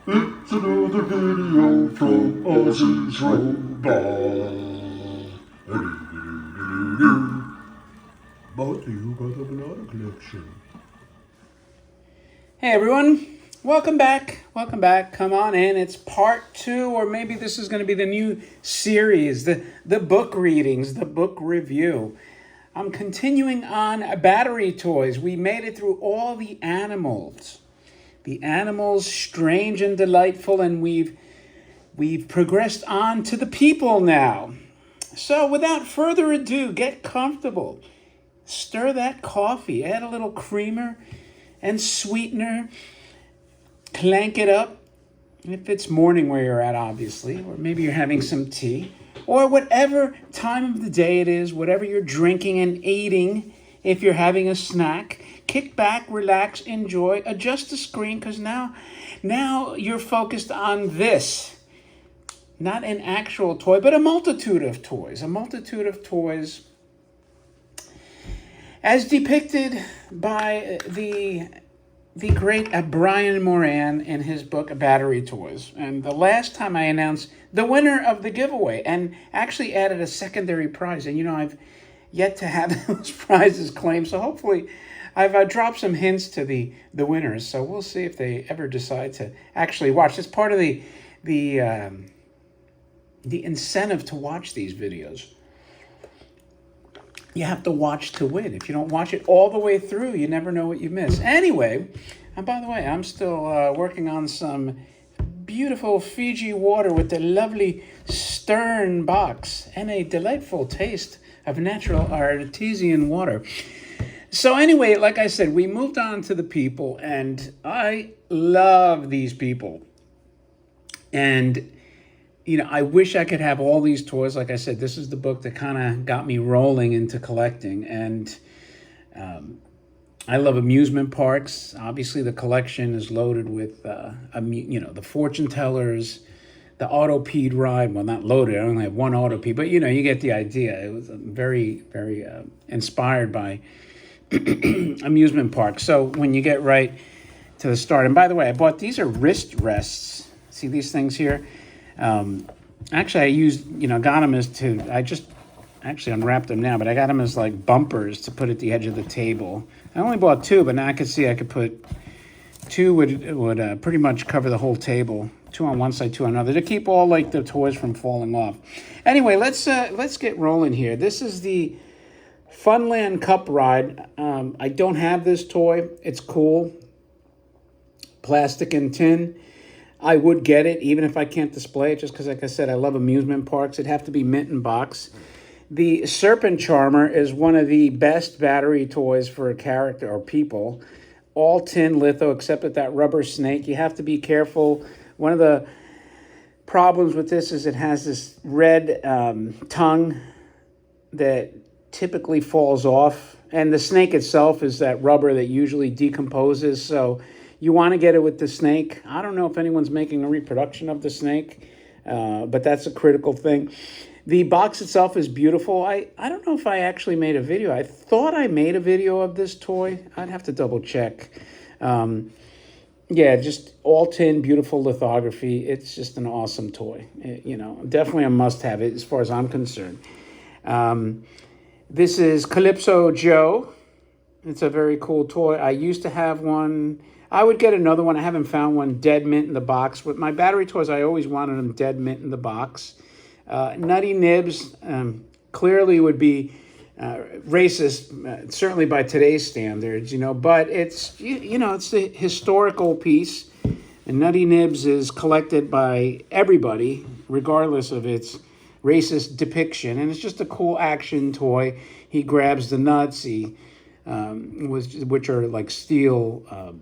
It's another video from Ozzy's Robot. Brought to you by the Banana Collection. Hey everyone, welcome back. Welcome back. Come on in. It's part 2, or maybe this is going to be the new series, the book readings, the book review. I'm continuing on battery toys. We made it through all the animals. The animals, strange and delightful, and we've progressed on to the people now. So without further ado, get comfortable. Stir that coffee, add a little creamer and sweetener, clank it up, if it's morning where you're at, obviously, or maybe you're having some tea, or whatever time of the day it is, whatever you're drinking and eating. If you're having a snack, kick back, relax, enjoy, adjust the screen, because now you're focused on this. Not an actual toy, but a multitude of toys. A multitude of toys as depicted by the great Brian Moran in his book Battery Toys. And the last time I announced the winner of the giveaway and actually added a secondary prize. And I've yet to have those prizes claimed, so hopefully I've dropped some hints to the winners. So we'll see if they ever decide to actually watch. It's part of the incentive to watch these videos. You have to watch to win. If you don't watch it all the way through, you never know what you miss. Anyway, and by the way, I'm still working on some beautiful Fiji water with the lovely Stern box and a delightful taste of natural artesian water. So anyway, like I said, we moved on to the people, and I love these people. And I wish I could have all these toys. Like I said, this is the book that kind of got me rolling into collecting. And I love amusement parks. Obviously, the collection is loaded with, the fortune tellers, the Autopede ride. Well, not loaded. I only have one Autopede. But, you get the idea. It was very, very inspired by amusement parks. So when you get right to the start. And by the way, I bought these are wrist rests. See these things here? Actually, I used, got them I just actually unwrapped them now, but I got them as like bumpers to put at the edge of the table. I only bought 2, but now I could see I could put 2 would pretty much cover the whole table. 2 on one side, 2 on another, to keep all like the toys from falling off. Anyway, let's get rolling here. This is the Funland Cup Ride. I don't have this toy. It's cool. Plastic and tin. I would get it, even if I can't display it, just because, like I said, I love amusement parks. It'd have to be mint in box. The Serpent Charmer is one of the best battery toys for a character or people. All tin litho, except with that rubber snake. You have to be careful. One of the problems with this is it has this red tongue that typically falls off. And the snake itself is that rubber that usually decomposes, so you want to get it with the snake. I don't know if anyone's making a reproduction of the snake, but that's a critical thing. The box itself is beautiful. I don't know if I actually made a video. I thought I made a video of this toy. I'd have to double check. Yeah, just all tin, beautiful lithography. It's just an awesome toy. Definitely a must-have as far as I'm concerned. This is Calypso Joe. It's a very cool toy. I used to have one. I would get another one. I haven't found one dead mint in the box. With my battery toys, I always wanted them dead mint in the box. Nutty Nibs clearly would be racist, certainly by today's standards, but it's, it's a historical piece. And Nutty Nibs is collected by everybody, regardless of its racist depiction. And it's just a cool action toy. He grabs the nuts, which are like steel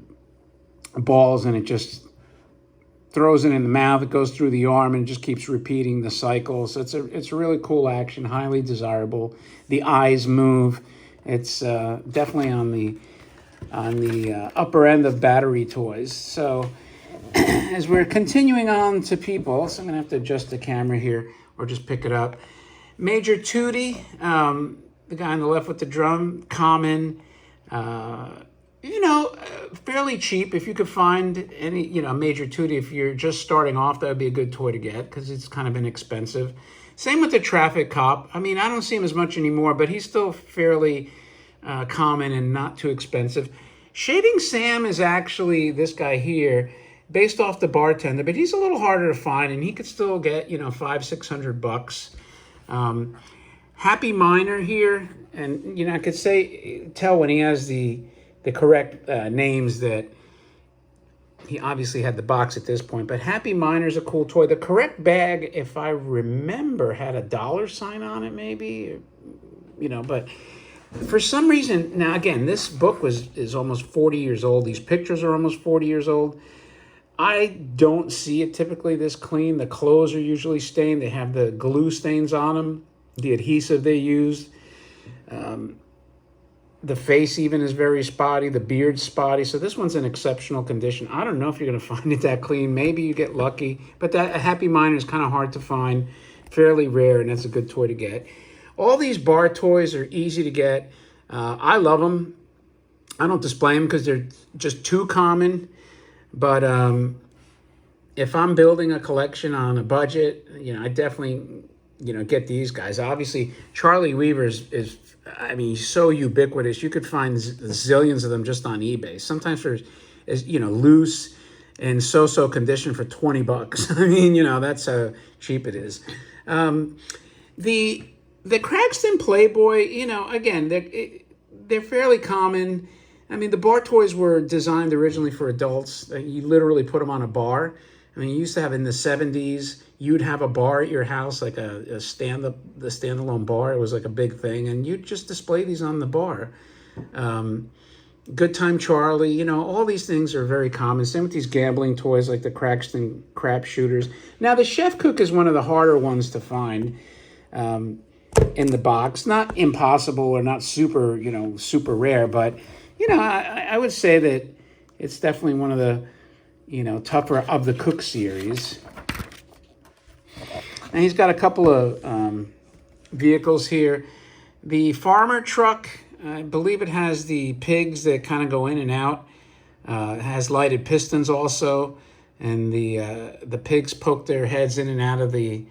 balls, and it just throws it in the mouth. It goes through the arm and just keeps repeating the cycle. So it's a really cool action, highly desirable. The eyes move. It's definitely on the upper end of battery toys. So as we're continuing on to people, so I'm gonna have to adjust the camera here or just pick it up. Major Tootie, the guy on the left with the drum, common. fairly cheap. If you could find any, major tootie, if you're just starting off, that would be a good toy to get because it's kind of inexpensive. Same with the traffic cop. I mean, I don't see him as much anymore, but he's still fairly common and not too expensive. Shaving Sam is actually this guy here, based off the bartender, but he's a little harder to find, and he could still get, $500-600. Happy Miner here, and I could tell when he has the correct names that he obviously had the box at this point. But Happy Miner's a cool toy. The correct bag, if I remember, had a $sign on it, maybe, But for some reason, now again, this book is almost 40 years old. These pictures are almost 40 years old. I don't see it typically this clean. The clothes are usually stained. They have the glue stains on them, the adhesive they used. The face even is very spotty. The beard's spotty. So this one's in exceptional condition. I don't know if you're going to find it that clean. Maybe you get lucky. But a Happy Miner is kind of hard to find. Fairly rare, and that's a good toy to get. All these bar toys are easy to get. I love them. I don't display them because they're just too common. But if I'm building a collection on a budget, I definitely, get these guys. Obviously, Charlie Weaver is he's so ubiquitous. You could find zillions of them just on eBay. Sometimes for, loose and so-so condition for $20. I mean, that's how cheap it is. The Cragston Playboy, again, they're fairly common. I mean, the bar toys were designed originally for adults. You literally put them on a bar. I mean, you used to have in the 70s, you'd have a bar at your house, like the standalone bar. It was like a big thing, and you'd just display these on the bar. Good Time Charlie, all these things are very common. Same with these gambling toys like the Cragston Crap Shooters. Now, the Chef Cook is one of the harder ones to find in the box. Not impossible or not super, super rare, but I would say that it's definitely one of the, tougher of the Cook series. And he's got a couple of vehicles here. The farmer truck, I believe it has the pigs that kind of go in and out. It has lighted pistons also. And the pigs poke their heads in and out of the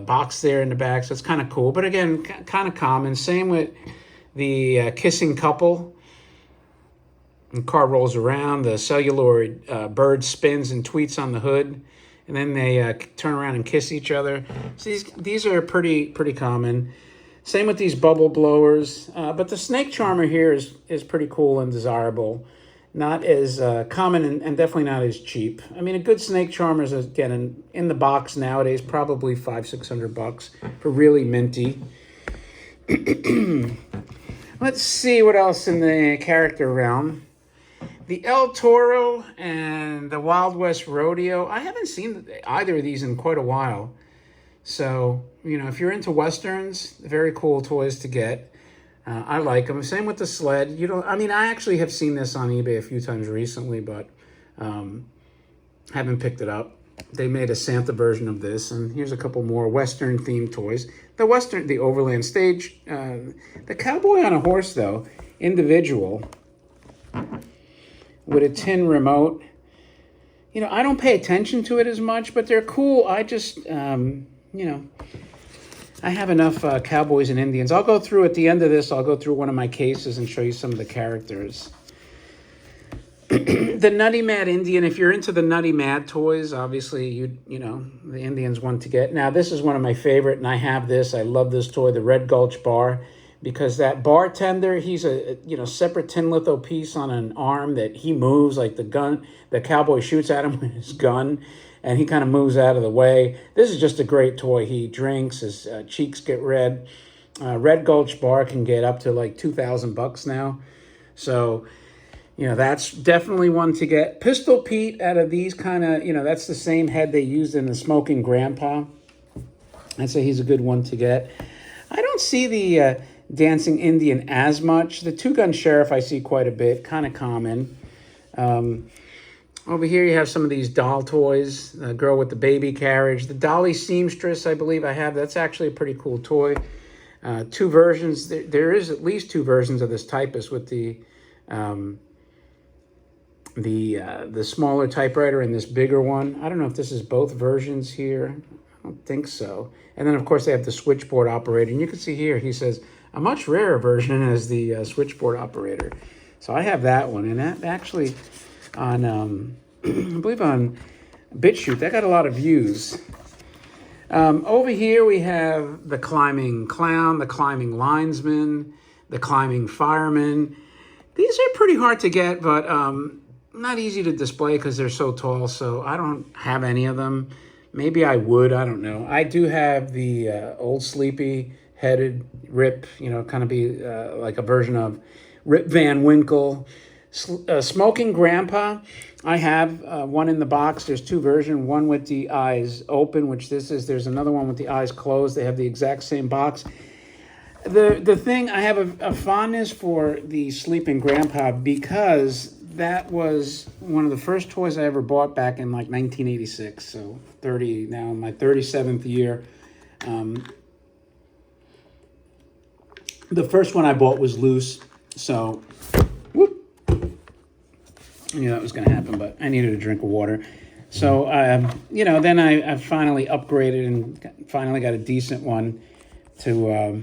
box there in the back. So it's kind of cool. But again, kind of common. Same with the kissing couple. The car rolls around. The celluloid bird spins and tweets on the hood, and then they turn around and kiss each other. So these are pretty common. Same with these bubble blowers. But the snake charmer here is pretty cool and desirable. Not as common and definitely not as cheap. I mean, a good snake charmer is, again, in the box nowadays, probably $500-600 for really minty. Let's see what else in the character realm. The El Toro and the Wild West Rodeo. I haven't seen either of these in quite a while. So, if you're into Westerns, very cool toys to get. I like them. Same with the sled. I actually have seen this on eBay a few times recently, but haven't picked it up. They made a Santa version of this, and here's a couple more Western-themed toys. The Overland Stage. The Cowboy on a Horse, though, individual, with a tin remote. I don't pay attention to it as much, but they're cool. I just, I have enough cowboys and Indians. I'll go through, at the end of this, I'll go through one of my cases and show you some of the characters. The Nutty Mad Indian, if you're into the Nutty Mad toys, obviously, the Indian's one to get. Now, this is one of my favorite, and I have this. I love this toy, the Red Gulch Bar, because that bartender, he's a separate tin litho piece on an arm that he moves, like the cowboy shoots at him with his gun, and he kind of moves out of the way. This is just a great toy. He drinks, his cheeks get red. Red Gulch Bar can get up to like $2,000 now. So, that's definitely one to get. Pistol Pete, out of these kind of, that's the same head they used in the Smoking Grandpa. I'd say he's a good one to get. I don't see the Dancing Indian as much. The Two-Gun Sheriff I see quite a bit, kind of common. Over here you have some of these doll toys. The girl with the baby carriage. The Dolly Seamstress, I believe I have. That's actually a pretty cool toy. Two versions. There is at least two versions of this Typus with the The smaller typewriter and this bigger one. I don't know if this is both versions here. I don't think so. And then, of course, they have the switchboard operator. And you can see here, he says, a much rarer version is the switchboard operator. So I have that one. And that actually, on I believe on BitChute, that got a lot of views. Over here, we have the climbing clown, the climbing linesman, the climbing fireman. These are pretty hard to get, but not easy to display because they're so tall, so I don't have any of them. Maybe I would, I don't know. I do have the old sleepy-headed Rip, kind of be like a version of Rip Van Winkle. Smoking Grandpa, I have one in the box. There's two versions, one with the eyes open, which this is. There's another one with the eyes closed. They have the exact same box. The thing, I have a fondness for the Sleeping Grandpa because that was one of the first toys I ever bought back in like 1986. So now in my 37th year. The first one I bought was loose. So, whoop. I knew that was going to happen, but I needed a drink of water. So, then I finally upgraded and finally got a decent one to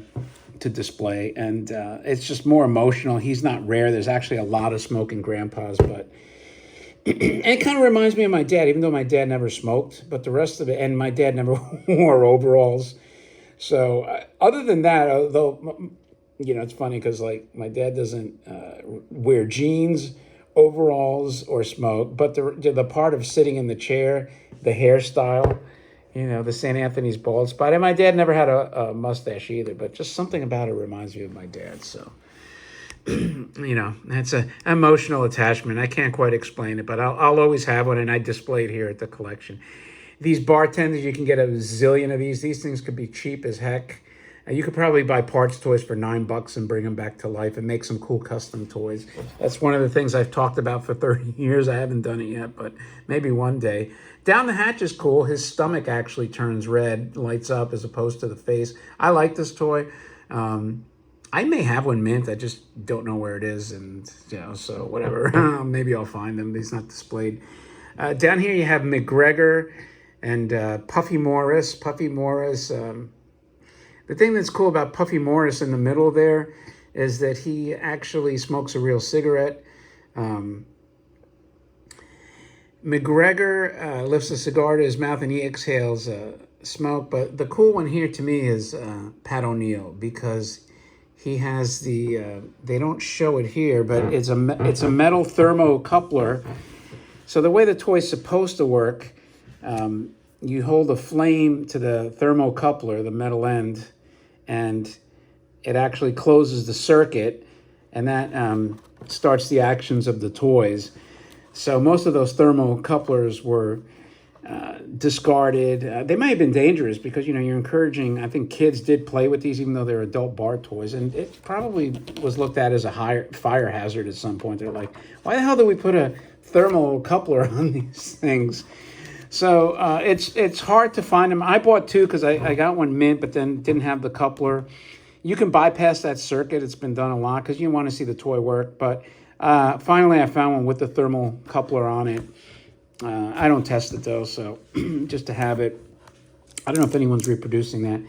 display, and it's just more emotional. He's not rare. There's actually a lot of smoking grandpas, but and it kind of reminds me of my dad, even though my dad never smoked, but the rest of it, and my dad never wore overalls. So other than that, although, it's funny because like my dad doesn't wear jeans, overalls, or smoke, but the part of sitting in the chair, the hairstyle, the St. Anthony's bald spot. And my dad never had a mustache either, but just something about it reminds me of my dad. So, that's an emotional attachment. I can't quite explain it, but I'll always have one, and I display it here at the collection. These bartenders, you can get a zillion of these. These things could be cheap as heck. You could probably buy parts toys for $9 and bring them back to life and make some cool custom toys. That's one of the things I've talked about for 30 years. I haven't done it yet, but maybe one day. Down the Hatch is cool. His stomach actually turns red, lights up as opposed to the face. I like this toy. I may have one mint. I just don't know where it is, and so whatever. Maybe I'll find them. He's not displayed. Down here you have McGregor and Puffy Morris. Puffy Morris. The thing that's cool about Puffy Morris in the middle there is that he actually smokes a real cigarette. McGregor lifts a cigar to his mouth and he exhales smoke. But the cool one here to me is Pat O'Neill, because he has the, they don't show it here, but it's a metal thermocoupler. So the way the toy's supposed to work, you hold a flame to the thermocoupler, the metal end, and it actually closes the circuit, and that starts the actions of the toys. So most of those thermocouplers were discarded. They may have been dangerous because, you're encouraging, I think kids did play with these even though they're adult bar toys, and it probably was looked at as a fire hazard at some point. They're like, why the hell did we put a thermocoupler on these things? So it's hard to find them. I bought two because I got one mint, but then didn't have the coupler. You can bypass that circuit. It's been done a lot because you want to see the toy work. But finally, I found one with the thermal coupler on it. I don't test it, though, so just to have it. I don't know if anyone's reproducing that.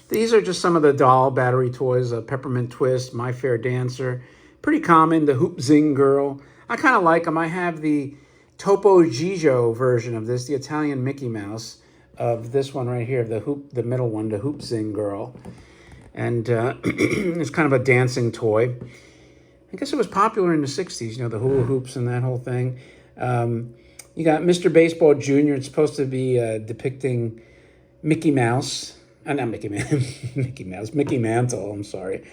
These are just some of the doll battery toys. Peppermint Twist, My Fair Dancer. Pretty common. The Hoop Zing Girl. I kind of like them. I have the Topo Gigio version of this, the Italian Mickey Mouse of this one right here, the middle one, the Hoop Zing Girl. And it's kind of a dancing toy. I guess it was popular in the 60s, the hula hoops and that whole thing. You got Mr. Baseball Jr. It's supposed to be depicting Mickey Mouse. Not Mickey Mouse, Mickey Mantle, I'm sorry.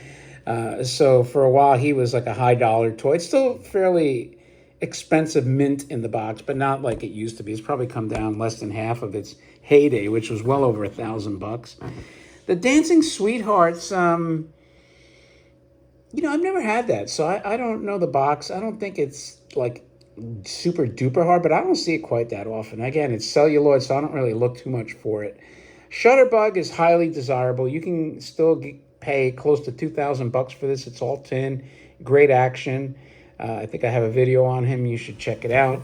So for a while, he was like a high dollar toy. It's still fairly expensive mint in the box, but not like it used to be. It's probably come down less than half of its heyday, which was well over $1,000. The Dancing Sweethearts, I've never had that, so I don't know the box. I don't think it's like super duper hard, but I don't see it quite that often. Again, it's celluloid, so I don't really look too much for it. Shutterbug is highly desirable. You can still pay close to $2,000 for this. It's all tin, great action. I think I have a video on him. You should check it out.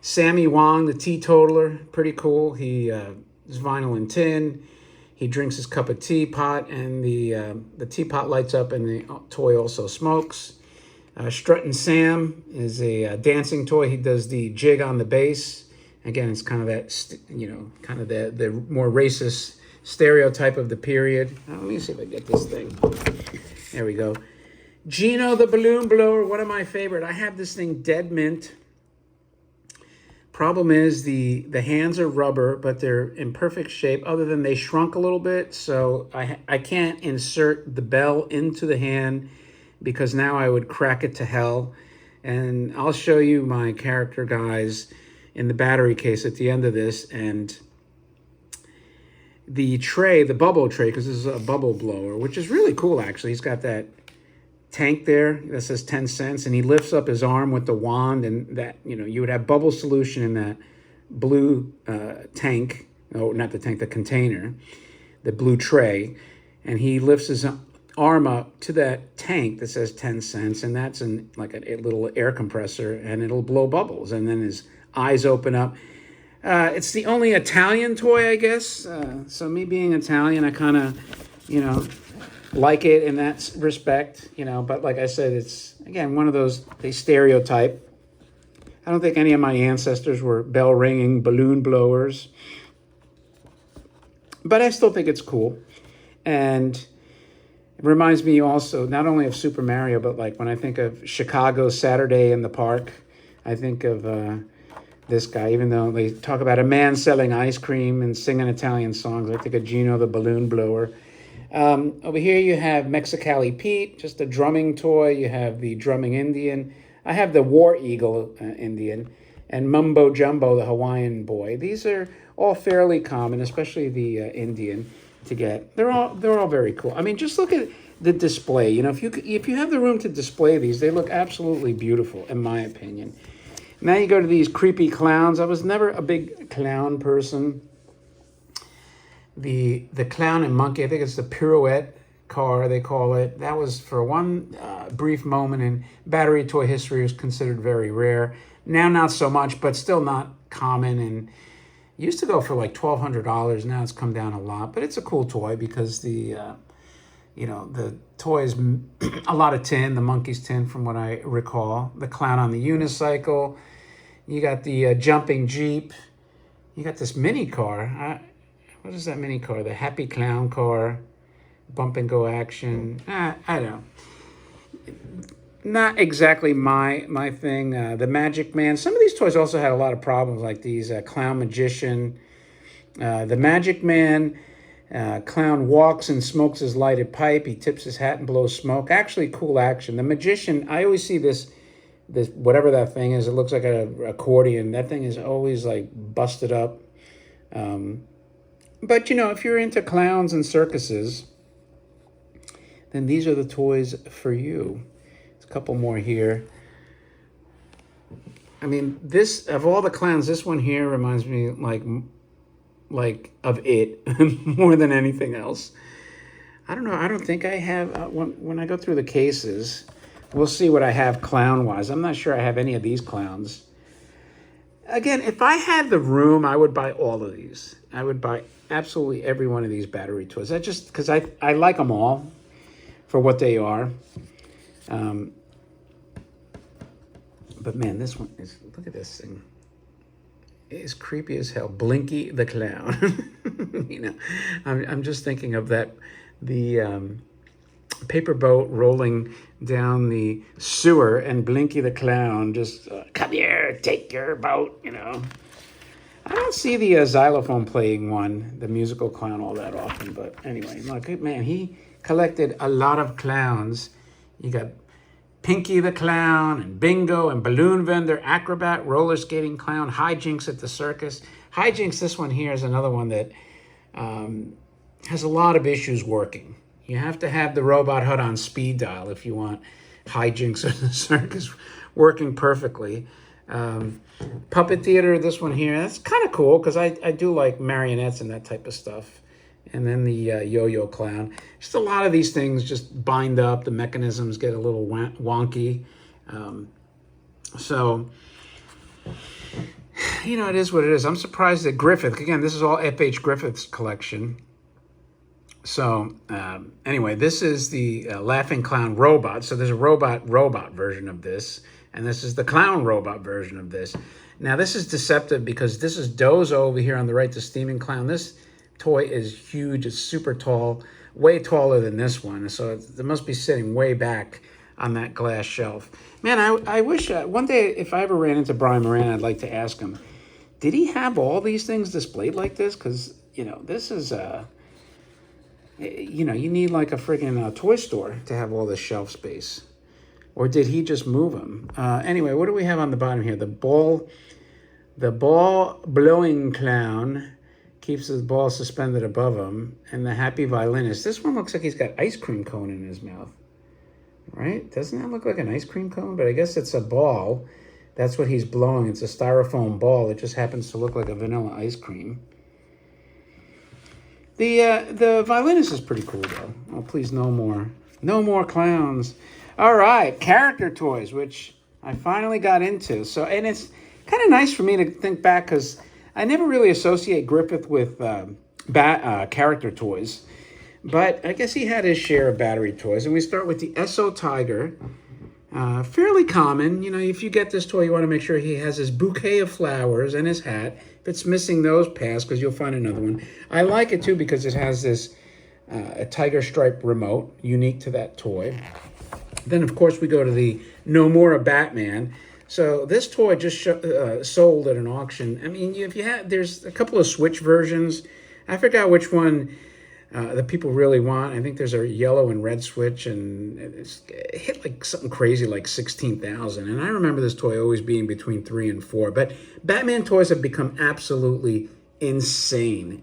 Sammy Wong, the teetotaler, pretty cool. He is vinyl and tin. He drinks his cup of teapot, and the teapot lights up, and the toy also smokes. Struttin' Sam is a dancing toy. He does the jig on the bass. Again, it's kind of that, kind of the more racist stereotype of the period. Let me see if I get this thing. There we go. Gino the Balloon Blower, one of my favorite. I have this thing dead mint. Problem is the hands are rubber, but they're in perfect shape, other than they shrunk a little bit. So I can't insert the bell into the hand because now I would crack it to hell. And I'll show you my character guys in the battery case at the end of this. And the tray, the bubble tray, because this is a bubble blower, which is really cool actually. He's got that tank there that says 10 cents, and he lifts up his arm with the wand, and that, you would have bubble solution in that blue tank. Oh, not the tank, the container, the blue tray, and he lifts his arm up to that tank that says 10 cents, and that's in like a little air compressor, and it'll blow bubbles, and then his eyes open up. It's the only Italian toy, I guess. So me being Italian, I kind of, like it in that respect, but like I said, it's, again, one of those, they stereotype. I don't think any of my ancestors were bell-ringing balloon blowers, but I still think it's cool. And it reminds me also not only of Super Mario, but like when I think of Chicago Saturday in the Park, I think of this guy. Even though they talk about a man selling ice cream and singing Italian songs, I think of Gino the Balloon Blower. Over here you have Mexicali Pete, just a drumming toy. You have the drumming Indian. I have the War Eagle Indian, and Mumbo Jumbo, the Hawaiian boy. These are all fairly common, especially the Indian to get. They're all very cool. I mean, just look at the display. If you have the room to display these, they look absolutely beautiful, in my opinion. Now you go to these creepy clowns. I was never a big clown person. The clown and monkey, I think it's the pirouette car, they call it. That was, for one brief moment in battery toy history, was considered very rare. Now not so much, but still not common. And used to go for like $1,200. Now it's come down a lot, but it's a cool toy because the toy is a lot of tin. The monkey's tin, from what I recall. The clown on the unicycle. You got the jumping Jeep. You got this mini car. What is that mini car? The Happy Clown car, bump and go action. I don't know. Not exactly my thing. The Magic Man. Some of these toys also had a lot of problems, like these Clown Magician. The Magic Man, clown walks and smokes his lighted pipe. He tips his hat and blows smoke. Actually, cool action. The Magician, I always see this whatever that thing is. It looks like an accordion. That thing is always like busted up. But, if you're into clowns and circuses, then these are the toys for you. There's a couple more here. I mean, this, of all the clowns, this one here reminds me like of it more than anything else. I don't know. I don't think I have, when I go through the cases, we'll see what I have clown-wise. I'm not sure I have any of these clowns. Again, if I had the room, I would buy all of these. I would buy absolutely every one of these battery toys. Because I like them all for what they are. But man, this one is, look at this thing. It's creepy as hell. Blinky the Clown. I'm just thinking of that, the paper boat rolling down the sewer, and Blinky the Clown just, come here, take your boat, I don't see the xylophone playing one, the musical clown, all that often. But anyway, look, man, he collected a lot of clowns. You got Pinky the Clown, and Bingo, and Balloon Vendor, Acrobat, Roller Skating Clown, Hijinks at the Circus. Hijinks, this one here, is another one that has a lot of issues working. You have to have the robot hut on speed dial if you want Hijinks at the Circus working perfectly. Puppet Theater, this one here, that's kind of cool because I do like marionettes and that type of stuff. And then the yo-yo clown. Just a lot of these things just bind up. The mechanisms get a little wonky. So, you know, it is what it is. I'm surprised that Griffith, again, this is all F.H. Griffith's collection. So, anyway, this is the Laughing Clown Robot. So there's a robot version of this. And this is the clown robot version of this. Now, this is deceptive because this is Dozo over here on the right, the Steaming Clown. This toy is huge. It's super tall, way taller than this one. So it must be sitting way back on that glass shelf. Man, I wish one day if I ever ran into Brian Moran, I'd like to ask him, did he have all these things displayed like this? Because, you know, this is... you know, you need like a friggin' toy store to have all this shelf space. Or did he just move them? Anyway, what do we have on the bottom here? The ball blowing clown keeps his ball suspended above him. And the happy violinist. This one looks like he's got ice cream cone in his mouth. Right? Doesn't that look like an ice cream cone? But I guess it's a ball. That's what he's blowing. It's a styrofoam ball. It just happens to look like a vanilla ice cream. The violinist is pretty cool, though. Oh, please, no more clowns. All right, character toys, which I finally got into. So, and it's kind of nice for me to think back because I never really associate Griffith with character toys. But I guess he had his share of battery toys. And we start with the SO Tiger. Fairly common. You know, if you get this toy, you want to make sure he has his bouquet of flowers and his hat. If it's missing those, pass, because you'll find another one. I like it, too, because it has this a tiger stripe remote, unique to that toy. Then, of course, we go to the No More a Batman. So this toy just sold at an auction. I mean, if you had, there's a couple of Switch versions. I forgot which one that people really want. I think there's a yellow and red Switch, and it hit like something crazy like 16,000. And I remember this toy always being between 3 and 4. But Batman toys have become absolutely insane.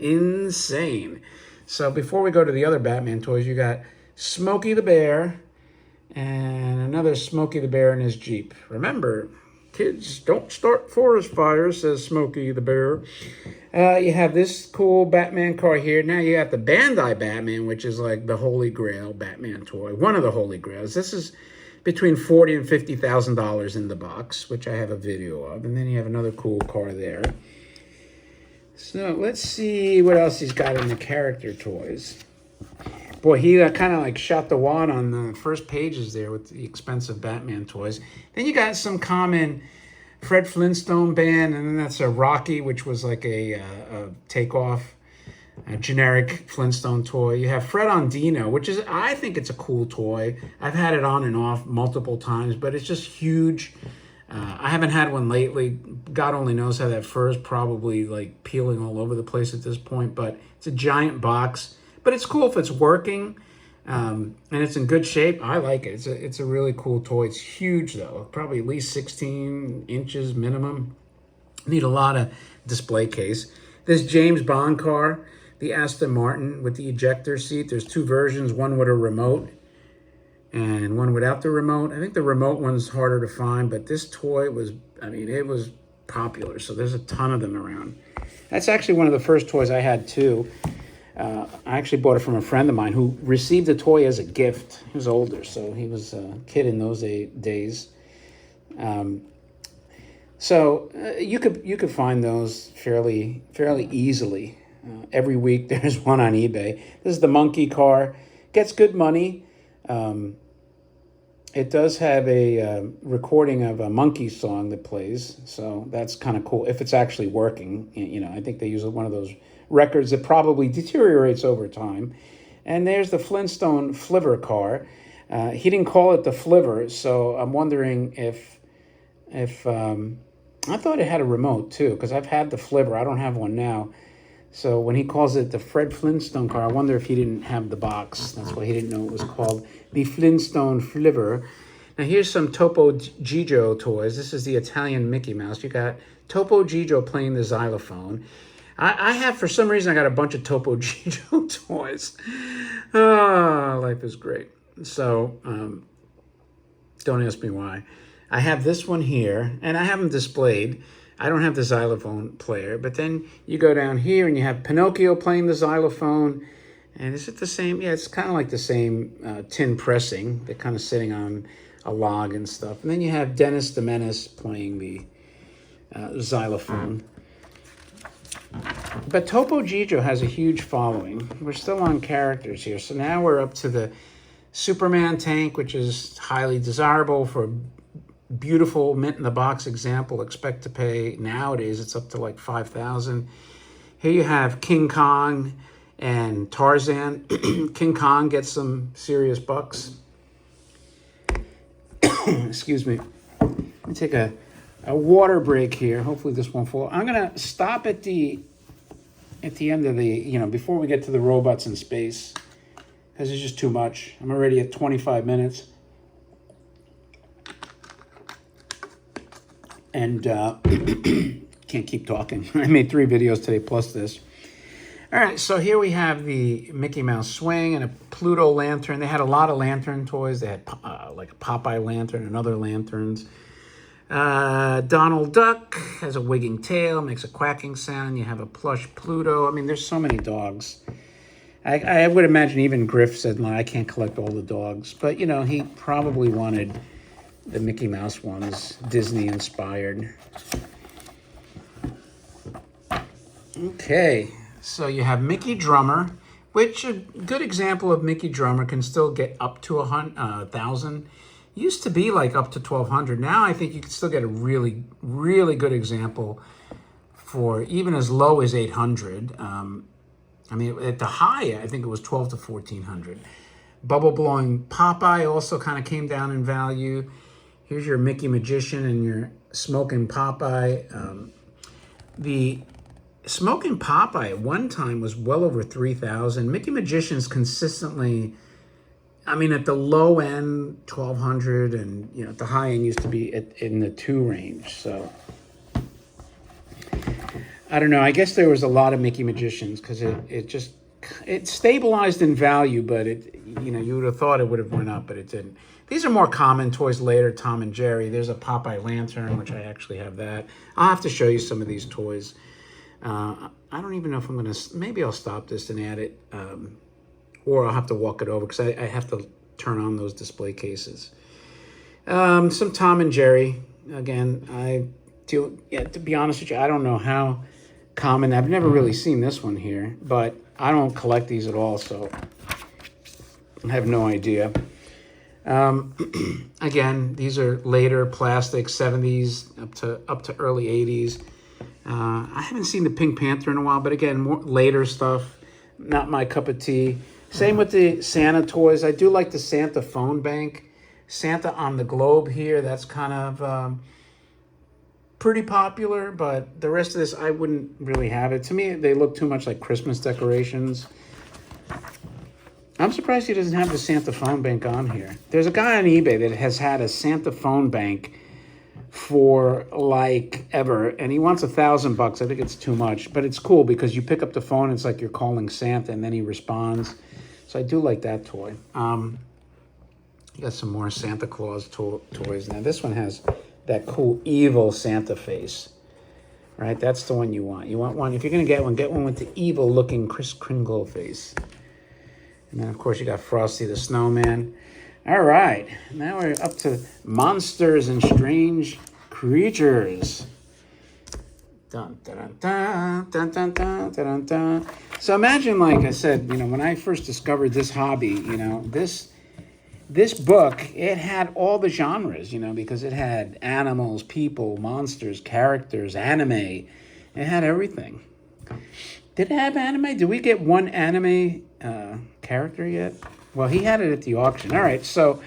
So before we go to the other Batman toys, you got Smokey the Bear and another Smokey the Bear in his Jeep. Remember, kids, don't start forest fires, says Smokey the Bear. You have this cool Batman car here. Now you have the Bandai Batman, which is like the Holy Grail Batman toy. One of the Holy Grails. This is between $40,000 and $50,000 in the box, which I have a video of. And then you have another cool car there. So let's see what else he's got in the character toys. Boy, he kind of like shot the wad on the first pages there with the expensive Batman toys. Then you got some common Fred Flintstone band, and then that's a Rocky, which was like a takeoff, a generic Flintstone toy. You have Fred Ondino, which is, I think it's a cool toy. I've had it on and off multiple times, but it's just huge. I haven't had one lately. God only knows how that fur is probably like peeling all over the place at this point, but it's a giant box. But it's cool if it's working, and it's in good shape. I like it. It's a really cool toy. It's huge, though. Probably at least 16 inches minimum. Need a lot of display case. This James Bond car, the Aston Martin with the ejector seat. There's two versions, one with a remote and one without the remote. I think the remote one's harder to find, but this toy was, I mean, it was popular. So there's a ton of them around. That's actually one of the first toys I had, too. I actually bought it from a friend of mine who received the toy as a gift. He was older, so he was a kid in those days. So you could find those fairly easily. Every week there's one on eBay. This is the monkey car. Gets good money. It does have a recording of a monkey song that plays, so that's kind of cool if it's actually working. You know, I think they use one of those records that probably deteriorates over time. And there's the Flintstone Flivver car. He didn't call it the Flivver, so I'm wondering if I thought it had a remote too, because I've had the Flivver. I don't have one now. So when he calls it the Fred Flintstone car, I wonder if he didn't have the box. That's why he didn't know it was called the Flintstone Flivver. Now here's some Topo Gigio toys. This is the Italian Mickey Mouse. You got Topo Gigio playing the xylophone. I have, for some reason, I got a bunch of Topo Gigio toys. Oh, life is great. So, don't ask me why. I have this one here, and I have them displayed. I don't have the xylophone player, but then you go down here and you have Pinocchio playing the xylophone. And is it the same? Yeah, it's kind of like the same tin pressing. They're kind of sitting on a log and stuff. And then you have Dennis the Menace playing the xylophone. But Topo Gigio has a huge following. We're still on characters here. So now we're up to the Superman tank, which is highly desirable for a beautiful mint-in-the-box example. Expect to pay, nowadays, it's up to like $5,000. Here you have King Kong and Tarzan. King Kong gets some serious bucks. Excuse me. Let me take a water break here. Hopefully this won't fall. I'm going to stop at the end of the, before we get to the robots in space, because it's just too much. I'm already at 25 minutes. And can't keep talking. I made 3 videos today plus this. All right, so here we have the Mickey Mouse swing and a Pluto lantern. They had a lot of lantern toys. They had like a Popeye lantern and other lanterns. Donald Duck has a wigging tail, makes a quacking sound. You have a plush Pluto. I mean, there's so many dogs. I would imagine even Griff said, I can't collect all the dogs. But, he probably wanted the Mickey Mouse ones, Disney-inspired. Okay, so you have Mickey Drummer, which a good example of Mickey Drummer can still get up to 1,000. Used to be like up to 1,200. Now I think you can still get a really, really good example for even as low as 800. I mean, at the high, I think it was 12 to 1,400. Bubble blowing Popeye also kind of came down in value. Here's your Mickey Magician and your Smoking Popeye. The Smoking Popeye at one time was well over 3,000. Mickey Magician's consistently, I mean, at the low end, 1,200, and at the high end used to be in the 2 range. So I don't know. I guess there was a lot of Mickey Magicians because it stabilized in value, but you would have thought it would have went up, but it didn't. These are more common toys later. Tom and Jerry. There's a Popeye lantern, which I actually have that. I'll have to show you some of these toys. I don't even know if I'm going to... Maybe I'll stop this and add it. Or I'll have to walk it over because I have to turn on those display cases. Some Tom and Jerry. Again, to be honest with you, I don't know how common. I've never really seen this one here. But I don't collect these at all, so I have no idea. Again, these are later plastic, 70s up to early 80s. I haven't seen the Pink Panther in a while, but again, more later stuff. Not my cup of tea. Same with the Santa toys. I do like the Santa phone bank. Santa on the globe here, that's kind of pretty popular, but the rest of this, I wouldn't really have it. To me, they look too much like Christmas decorations. I'm surprised he doesn't have the Santa phone bank on here. There's a guy on eBay that has had a Santa phone bank for like ever, and he wants $1,000. I think it's too much, but it's cool because you pick up the phone, it's like you're calling Santa, and then he responds. So I do like that toy. You got some more Santa Claus toys. Now this one has that cool evil Santa face, right? That's the one you want. You want one, if you're gonna get one with the evil looking Kris Kringle face. And then of course you got Frosty the Snowman. All right, now we're up to monsters and strange creatures. Dun, dun, dun, dun, dun, dun, dun, dun. So imagine, like I said, when I first discovered this hobby, this book, it had all the genres, because it had animals, people, monsters, characters, anime. It had everything. Did it have anime? Did we get one anime character yet? Well, he had it at the auction. All right, so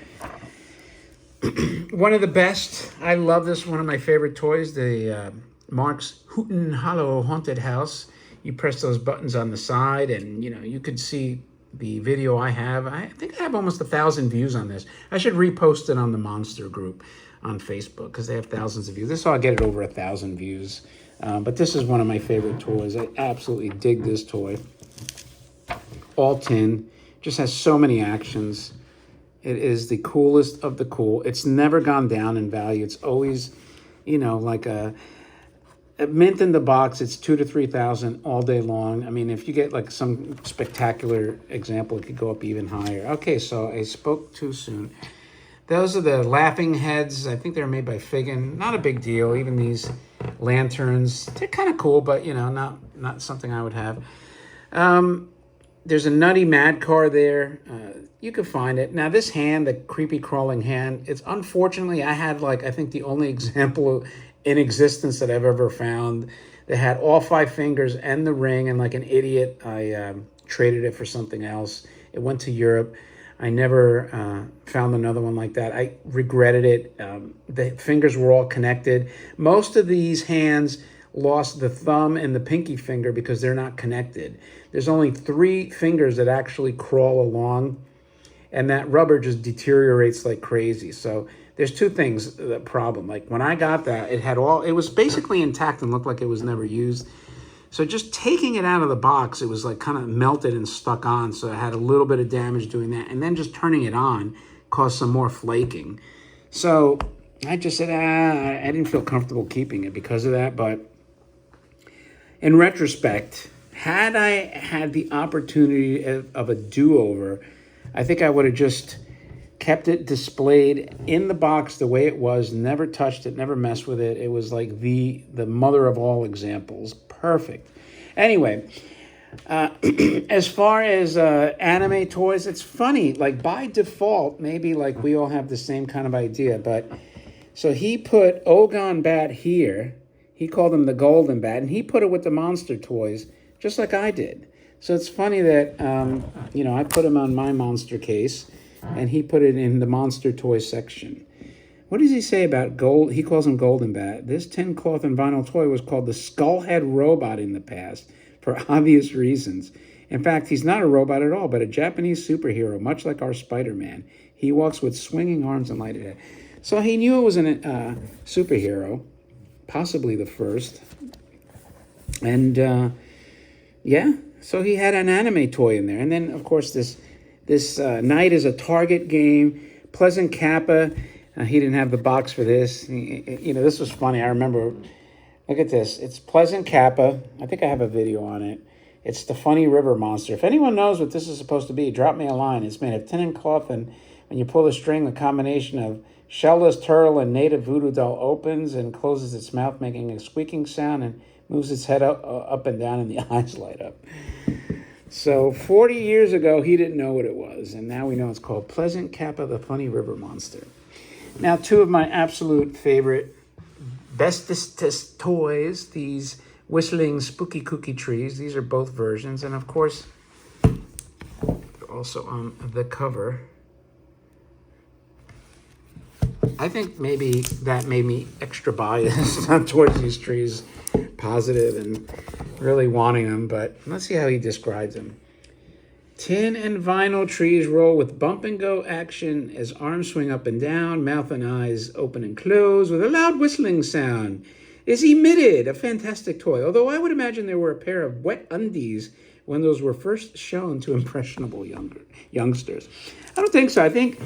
one of the best. I love this. One of my favorite toys, the Mark's Hooten Hollow Haunted House. You press those buttons on the side, and you could see the video I have. I think I have almost 1,000 views on this. I should repost it on the Monster group on Facebook because they have thousands of views. This will get it over 1,000 views. But this is one of my favorite toys. I absolutely dig this toy. All tin. Just has so many actions. It is the coolest of the cool. It's never gone down in value. It's always, like mint in the box, it's 2,000 to 3,000 all day long. I mean, if you get like some spectacular example, it could go up even higher. Okay, so I spoke too soon. Those are the laughing heads. I think they're made by Figgin. Not a big deal. Even these lanterns, they're kind of cool, but not something I would have. There's a nutty mad car there. You can find it. Now this hand, the creepy crawling hand, it's unfortunately, I had I think the only example in existence that I've ever found that had all 5 fingers and the ring, and like an idiot, I traded it for something else. It went to Europe. I never found another one like that. I regretted it. The fingers were all connected. Most of these hands lost the thumb and the pinky finger because they're not connected. There's only 3 fingers that actually crawl along, and that rubber just deteriorates like crazy. So there's 2 things, the problem. Like when I got that, it was basically intact and looked like it was never used. So just taking it out of the box, it was like kind of melted and stuck on. So I had a little bit of damage doing that. And then just turning it on caused some more flaking. So I just said, I didn't feel comfortable keeping it because of that. But in retrospect, had I had the opportunity of a do-over, I think I would have just kept it displayed in the box the way it was, never touched it, never messed with it. It was like the mother of all examples. Perfect. Anyway, as far as anime toys, it's funny. Like by default, maybe like we all have the same kind of idea. But so he put Ogon Bat here. He called him the Golden Bat, and he put it with the monster toys, just like I did. So it's funny that I put him on my monster case, and he put it in the monster toy section. What does he say about gold? He calls him Golden Bat. This tin cloth and vinyl toy was called the Skullhead Robot in the past for obvious reasons. In fact, he's not a robot at all, but a Japanese superhero, much like our Spider-Man. He walks with swinging arms and lighted head. So he knew it was a superhero, possibly the first. And so he had an anime toy in there. And then, of course, this Night is a Target game. Pleasant Kappa. He didn't have the box for this. This was funny. I remember, look at this. It's Pleasant Kappa. I think I have a video on it. It's the funny river monster. If anyone knows what this is supposed to be, drop me a line. It's made of tin and cloth, and when you pull the string, the combination of shellless turtle and native voodoo doll opens and closes its mouth, making a squeaking sound, and moves its head up and down, and the eyes light up. So 40 years ago, he didn't know what it was, and now we know it's called Pleasant Kappa, the funny river monster. Now, 2 of my absolute favorite, bestest toys, these whistling spooky cookie trees. These are both versions, and of course, they're also on the cover. I think maybe that made me extra biased towards these trees, positive and really wanting them, but let's see how he describes them. Tin and vinyl trees roll with bump and go action as arms swing up and down, mouth and eyes open and close with a loud whistling sound. Is emitted, a fantastic toy, although I would imagine there were a pair of wet undies when those were first shown to impressionable youngsters. I don't think so. I think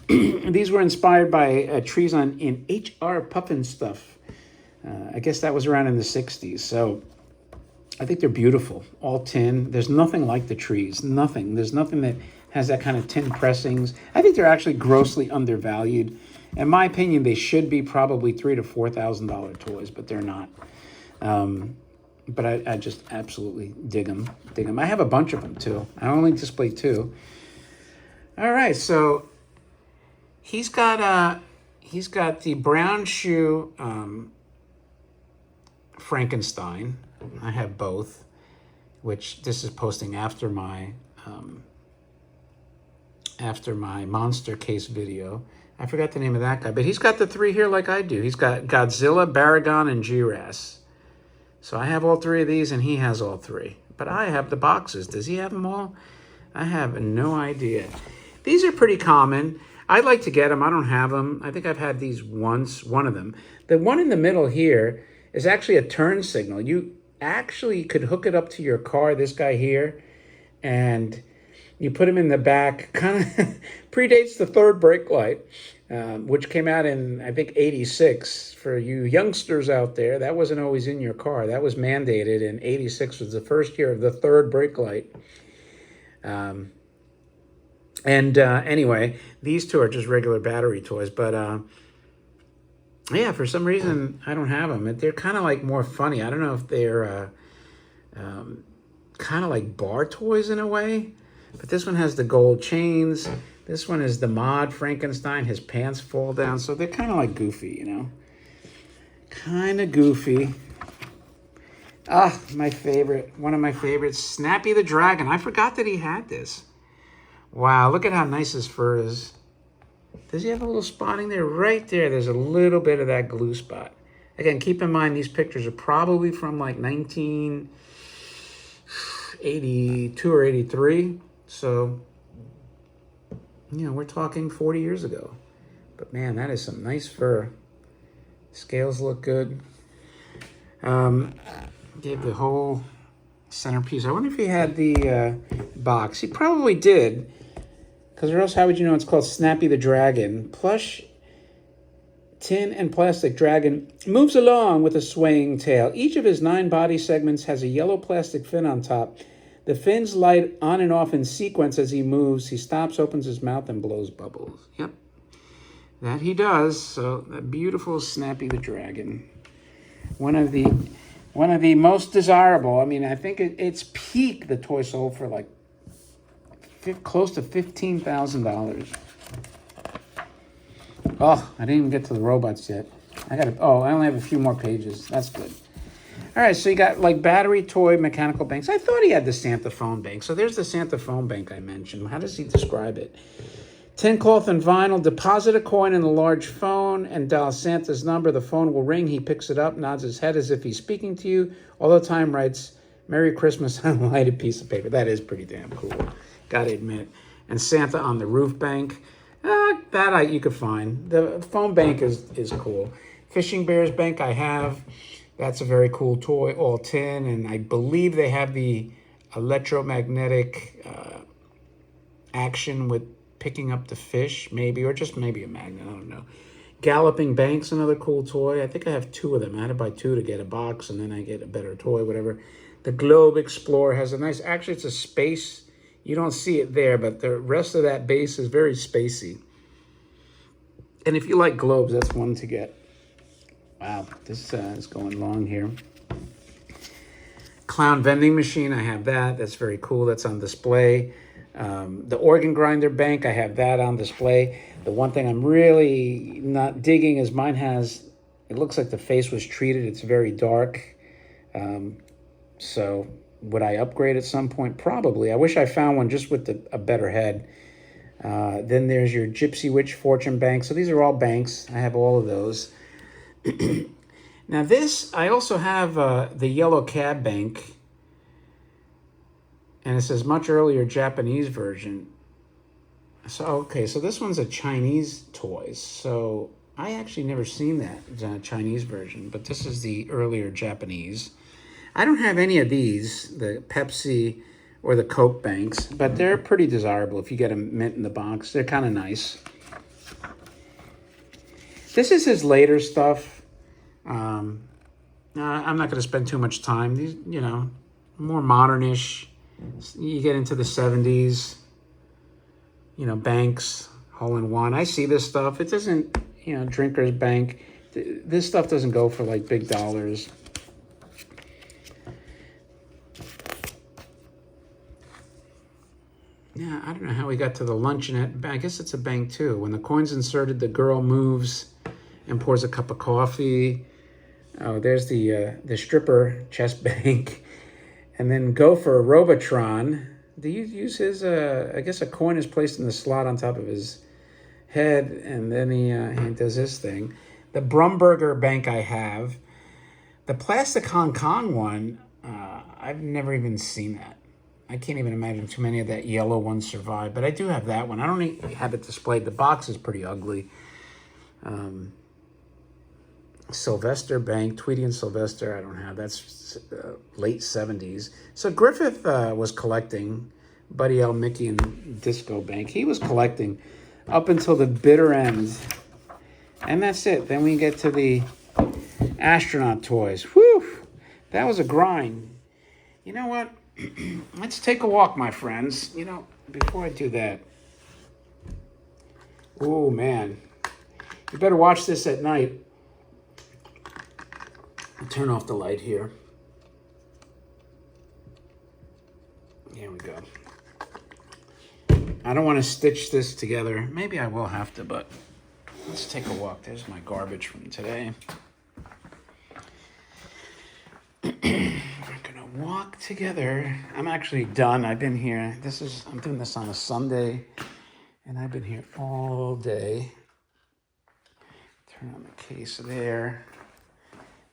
these were inspired by trees in H.R. Puffin stuff. I guess that was around in the 60s. So I think they're beautiful. All tin. There's nothing like the trees. Nothing. There's nothing that has that kind of tin pressings. I think they're actually grossly undervalued. In my opinion, they should be probably $3,000 to $4,000 toys, but they're not. But I just absolutely dig them. I have a bunch of them too. I only display 2. All right, so he's got the brown shoe Frankenstein. I have both, which this is posting after my monster case video. I forgot the name of that guy, but he's got the 3 here like I do. He's got Godzilla, Baragon, and G-Ras. So I have all 3 of these, and he has all 3. But I have the boxes. Does he have them all? I have no idea. These are pretty common. I'd like to get them. I don't have them. I think I've had these once, one of them. The one in the middle here is actually a turn signal. You actually could hook it up to your car, this guy here, and you put him in the back. Kind of predates the 3rd brake light. which came out in, I think, 86. For you youngsters out there, that wasn't always in your car. That was mandated, and 86 was the first year of the third brake light. Anyway, these two are just regular battery toys, but yeah, for some reason, I don't have them. They're kind of like more funny. I don't know if they're kind of like bar toys in a way, but this one has the gold chains. This one is the mod Frankenstein. His pants fall down, so they're kind of like goofy, you know? Kind of goofy. Ah, my favorite. One of my favorites, Snappy the Dragon. I forgot that he had this. Wow, look at how nice his fur is. Does he have a little spotting there? Right there, there's a little bit of that glue spot. Again, keep in mind these pictures are probably from like 1982 or 83. So, you know, we're talking 40 years ago. But man, that is some nice fur. Scales look good. Gave the whole centerpiece. I wonder if he had the box. He probably did. Because or else how would you know it's called Snappy the Dragon? Plush tin and plastic dragon moves along with a swaying tail. Each of his 9 body segments has a yellow plastic fin on top. The fins light on and off in sequence as he moves. He stops, opens his mouth, and blows bubbles. Yep, that he does. So, that beautiful Snappy the Dragon. One of the most desirable. I mean, I think its peak, the toy sold for like close to $15,000. Oh, I didn't even get to the robots yet. I only have a few more pages. That's good. All right, so you got like battery toy mechanical banks. I thought he had the Santa phone bank. So there's the Santa phone bank I mentioned. How does he describe it? Tin cloth and vinyl. Deposit a coin in the large phone and dial Santa's number. The phone will ring. He picks it up, nods his head as if he's speaking to you. All the time writes, "Merry Christmas" on a lighted piece of paper. That is pretty damn cool. Gotta admit. And Santa on the roof bank. You could find. The phone bank is cool. Fishing Bears bank I have. That's a very cool toy, all tin. And I believe they have the electromagnetic action with picking up the fish, maybe, or just maybe a magnet. I don't know. Galloping Bank's another cool toy. I think I have 2 of them. I had to buy 2 to get a box, and then I get a better toy, whatever. The Globe Explorer has a nice, actually it's a space. You don't see it there, but the rest of that base is very spacey. And if you like globes, that's one to get. Wow, this is going long here. Clown vending machine, I have that. That's very cool. That's on display. The organ grinder bank, I have that on display. The one thing I'm really not digging is mine has, it looks like the face was treated. It's very dark. So would I upgrade at some point? Probably. I wish I found one just with a better head. Then there's your Gypsy Witch Fortune Bank. So these are all banks. I have all of those. Now this, I also have the Yellow Cab Bank. And it says much earlier Japanese version. So, okay, so this one's a Chinese toy. So I actually never seen that Chinese version, but this is the earlier Japanese. I don't have any of these, the Pepsi or the Coke banks, but they're pretty desirable if you get them mint in the box. They're kind of nice. This is his later stuff. I'm not going to spend too much time. These, you know, more modernish. You get into the 70s, you know, banks, hole-in-one. I see this stuff. It doesn't, you know, Drinker's Bank. This stuff doesn't go for, like, big dollars. Yeah, I don't know how we got to the luncheonette. I guess it's a bank, too. When the coin's inserted, the girl moves and pours a cup of coffee. Oh, there's the stripper chest bank. And then Gopher Robotron. Do you use his, I guess a coin is placed in the slot on top of his head, and then he does his thing. The Brumberger Bank I have. The plastic Hong Kong one, I've never even seen that. I can't even imagine too many of that yellow one survive, but I do have that one. I don't have it displayed. The box is pretty ugly. Sylvester Bank, Tweety and Sylvester, I don't have. That's late 70s. So Griffith was collecting Buddy L, Mickey, and Disco Bank. He was collecting up until the bitter end. And that's it. Then we get to the astronaut toys. Whew! That was a grind. You know what? Let's take a walk, my friends. You know, before I do that. Oh, man. You better watch this at night. I'll turn off the light here. Here we go. I don't want to stitch this together. Maybe I will have to, but let's take a walk. There's my garbage from today. We're gonna walk together. I'm actually done. I've been here. I'm doing this on a Sunday, and I've been here all day. Turn on the case there.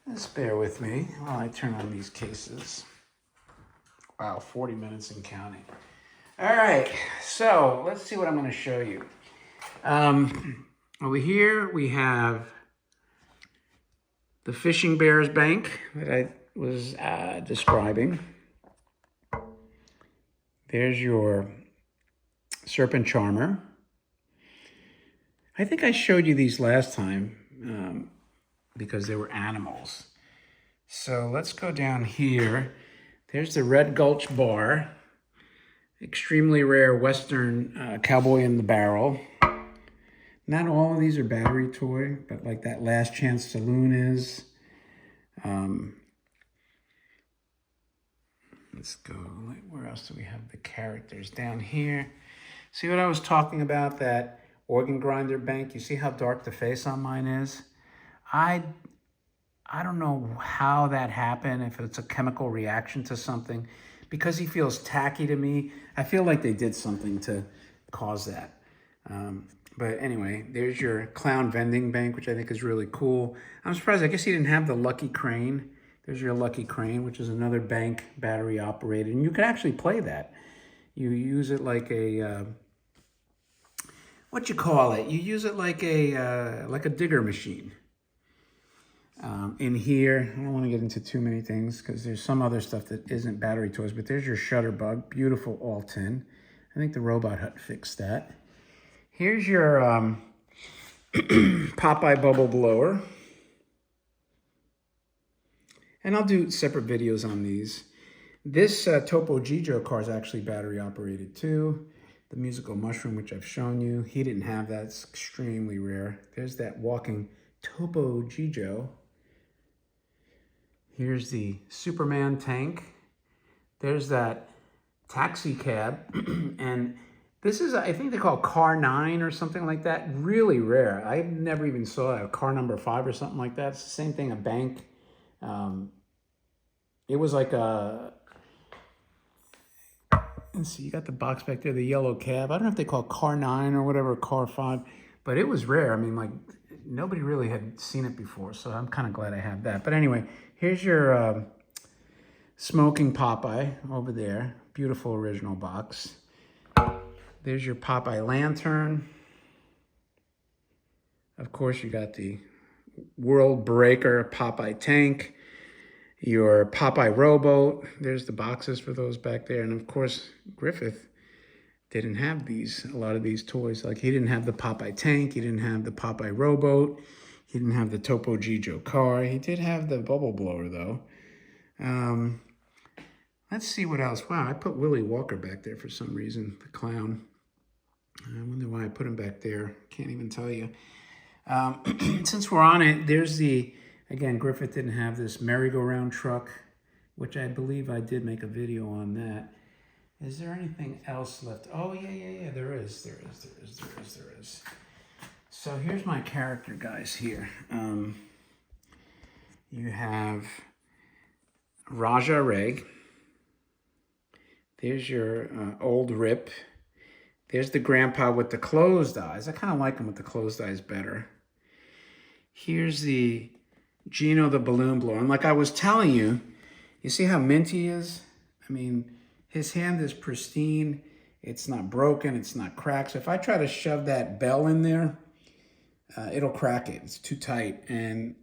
Just bear with me while I turn on these cases. Wow, 40 minutes and counting. All right, so let's see what I'm going to show you. Over here we have the Fishing Bears Bank that I was describing. There's your Serpent Charmer. I think I showed you these last time because they were animals. So let's go down here. There's the Red Gulch Bar. Extremely rare Western Cowboy in the Barrel. Not all of these are battery toy, but like that Last Chance Saloon is. Let's go. Where else do we have the characters? Down here. See what I was talking about? That organ grinder bank. You see how dark the face on mine is? I don't know how that happened, if it's a chemical reaction to something. Because he feels tacky to me, I feel like they did something to cause that. But anyway, there's your clown vending bank, which I think is really cool. I'm surprised. I guess he didn't have the Lucky Crane. There's your Lucky Crane, which is another bank battery operated. And you can actually play that. You use it like a, what you call it? You use it like a digger machine. In here, I don't want to get into too many things because there's some other stuff that isn't battery toys, but there's your Shutterbug, beautiful all-tin. I think the Robot Hut fixed that. Here's your Popeye Bubble Blower. And I'll do separate videos on these. This Topo Gigio car is actually battery operated too. The Musical Mushroom, which I've shown you, he didn't have that. It's extremely rare. There's that walking Topo Gigio. Here's the Superman tank. There's that taxi cab. And this is, I think they call it Car 9 or something like that. Really rare. I never even saw a car number 5 or something like that. It's the same thing, a bank. It was like a, let's see, you got the box back there, the yellow cab. I don't know if they call it Car 9 or whatever, Car 5, but it was rare. I mean, like, nobody really had seen it before, so I'm kind of glad I have that. But anyway, here's your Smoking Popeye over there. Beautiful original box. There's your Popeye Lantern. Of course, you got the World Breaker Popeye Tank. Your Popeye Rowboat. There's the boxes for those back there. And of course, Griffith didn't have these, a lot of these toys. Like he didn't have the Popeye Tank. He didn't have the Popeye Rowboat. He didn't have the Topo Gigio car. He did have the Bubble Blower though. Let's see what else. Wow, I put Willie Walker back there for some reason, the clown. I wonder why I put him back there. Can't even tell you. Since we're on it, there's the, again, Griffith didn't have this merry-go-round truck, which I believe I did make a video on that. Is there anything else left? Oh, yeah, there is. So here's my character guys here. You have Raja Reg. There's your old Rip. There's the grandpa with the closed eyes. I kind of like him with the closed eyes better. Here's the Gino the Balloon Blower. And like I was telling you, you see how mint he is? I mean, his hand is pristine. It's not broken. It's not cracked. So if I try to shove that bell in there, it'll crack it. It's too tight. And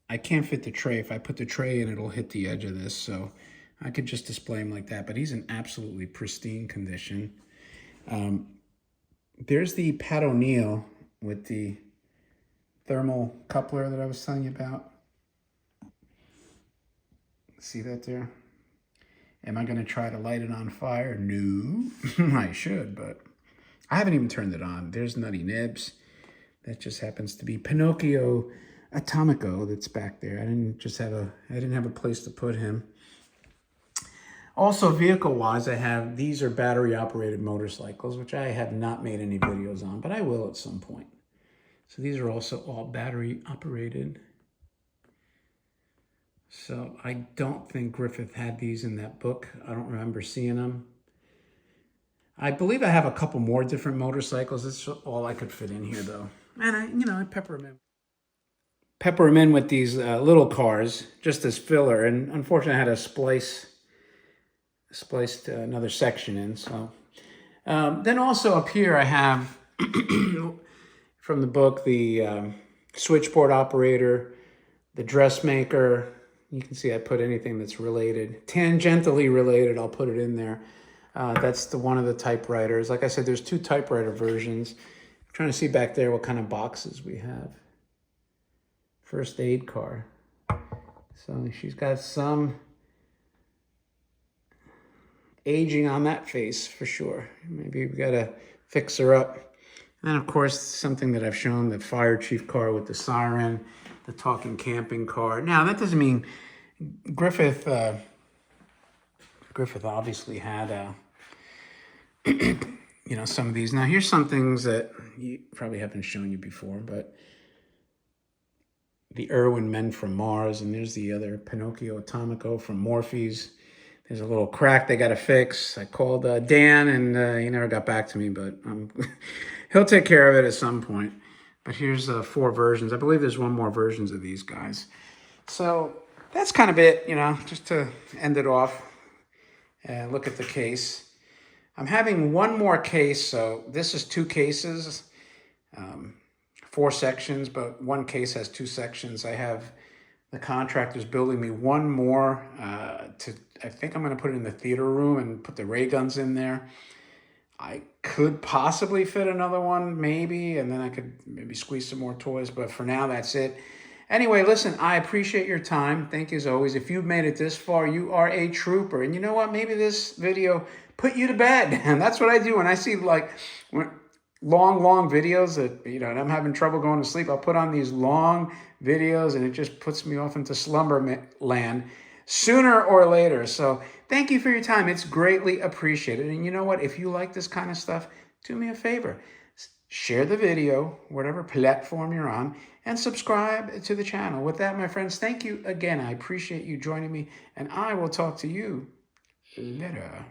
I can't fit the tray. If I put the tray in, it'll hit the edge of this. So I could just display him like that. But he's in absolutely pristine condition. There's the Pat O'Neill with the thermal coupler that I was telling you about. See that there? Am I going to try to light it on fire? No. I should, but I haven't even turned it on. There's Nutty Nibs. That just happens to be Pinocchio Atomico that's back there. I didn't have a place to put him. Also, vehicle-wise, these are battery-operated motorcycles, which I have not made any videos on, but I will at some point. So these are also all battery-operated. So I don't think Griffith had these in that book. I don't remember seeing them. I believe I have a couple more different motorcycles. That's all I could fit in here, though. And I pepper them in. Pepper them in with these little cars, just as filler. And unfortunately, I had to spliced another section in. So then also up here, I have from the book the switchboard operator, the dressmaker. You can see I put anything that's related, tangentially related. I'll put it in there. That's one of the typewriters. Like I said, there's 2 typewriter versions. I'm trying to see back there what kind of boxes we have. First aid car. So she's got some aging on that face for sure. Maybe we got to fix her up. And then, of course, something that I've shown, the fire chief car with the siren, the talking camping car. Now, that doesn't mean Griffith obviously had some of these. Now, here's some things that you probably haven't shown you before, but the Irwin Men from Mars, and there's the other Pinocchio Atomico from Morphe's. There's a little crack they got to fix. I called Dan, and he never got back to me, but he'll take care of it at some point. But here's 4 versions. I believe there's one more versions of these guys. So that's kind of it, just to end it off and look at the case. I'm having one more case. So this is 2 cases, 4 sections, but one case has 2 sections. I have the contractors building me one more I think I'm going to put it in the theater room and put the ray guns in there. I could possibly fit another one, maybe, and then I could maybe squeeze some more toys, but for now, that's it. Anyway, listen, I appreciate your time. Thank you as always. If you've made it this far, you are a trooper. And you know what? Maybe this video put you to bed. And that's what I do when I see long videos that, and I'm having trouble going to sleep. I'll put on these long videos and it just puts me off into slumber land sooner or later. So thank you for your time. It's greatly appreciated. And you know what? If you like this kind of stuff, do me a favor. Share the video, whatever platform you're on, and subscribe to the channel. With that, my friends, thank you again. I appreciate you joining me, and I will talk to you later.